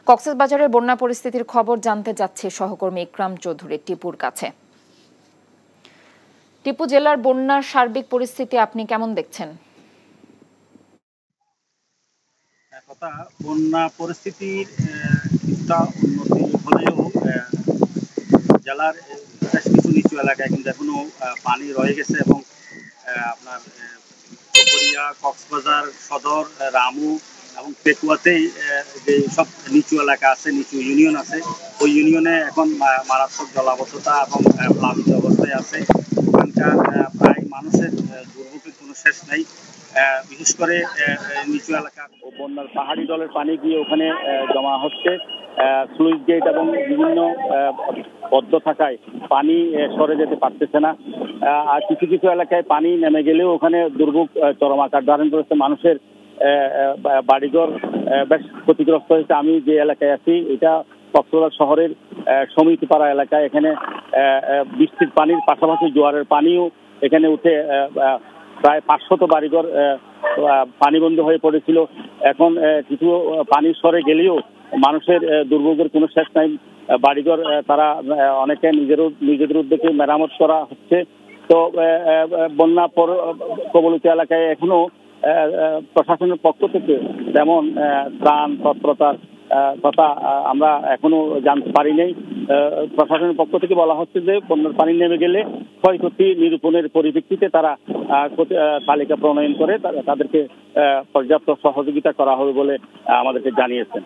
কক্সবাজারের বন্যা পরিস্থিতির খবর জানতে যাচ্ছে সহকর্মী ইকরাম চৌধুরী টিপুর কাছে। টিপু, জেলার বন্যার সার্বিক পরিস্থিতি আপনি কেমন দেখছেন? বন্যা পরিস্থিতির কিছুটা উন্নতি হলেও জেলার বেশ কিছু নিচু এলাকায় কিন্তু এখনো পানি রয়ে গেছে এবং আপনার চকরিয়া, কক্সবাজার সদর, রামু এবং পেকুয়াতেই যে সব নিচু এলাকা আছে, নিচু ইউনিয়ন আছে, ওই ইউনিয়নে এখন মারাত্মক জলাবদ্ধতা এবং প্লাবিত অবস্থায় আছে। ওখানকার প্রায় মানুষের দুর্ভোগের কোনো শেষ নেই। বিশেষ করে নিচু এলাকা ও বন্যার পাহাড়ি জলের পানি গিয়ে ওখানে জমা হচ্ছে। স্লুইস গেট এবং বিভিন্ন বদ্ধ থাকায় পানি সরে যেতে পারতেছে না। আর কিছু কিছু এলাকায় পানি নেমে গেলেও ওখানে দুর্ভোগ চরম আকার ধারণ করেছে। মানুষের বাড়িঘর বেশ ক্ষতিগ্রস্ত হয়েছে। আমি যে এলাকায় আছি এটা কক্সবাজার শহরের সমিতিপাড়া এলাকায়। এখানে বৃষ্টির পানির পাশাপাশি জোয়ারের পানিও এখানে উঠে প্রায় 500 বাড়িঘর পানিবন্ধ হয়ে পড়েছিল। এখন কিছু পানি সরে গেলেও মানুষের দুর্ভোগের কোনো শেষ নাই। বাড়িঘর তারা অনেকে নিজেদের উদ্যোগে মেরামত করা হচ্ছে। তো বন্যা কবলিত এলাকায় এখনো প্রশাসনের পক্ষ থেকে তেমন ত্রাণ তৎপরতার কথা আমরা এখনো জানতে পারি নাই। প্রশাসনের পক্ষ থেকে বলা হচ্ছে যে বন্যার পানি নেমে গেলে ক্ষয়ক্ষতি নিরূপণের পরিপ্রেক্ষিতে তারা তালিকা প্রণয়ন করে তাদেরকে পর্যাপ্ত সহযোগিতা করা হবে বলে আমাদেরকে জানিয়েছেন।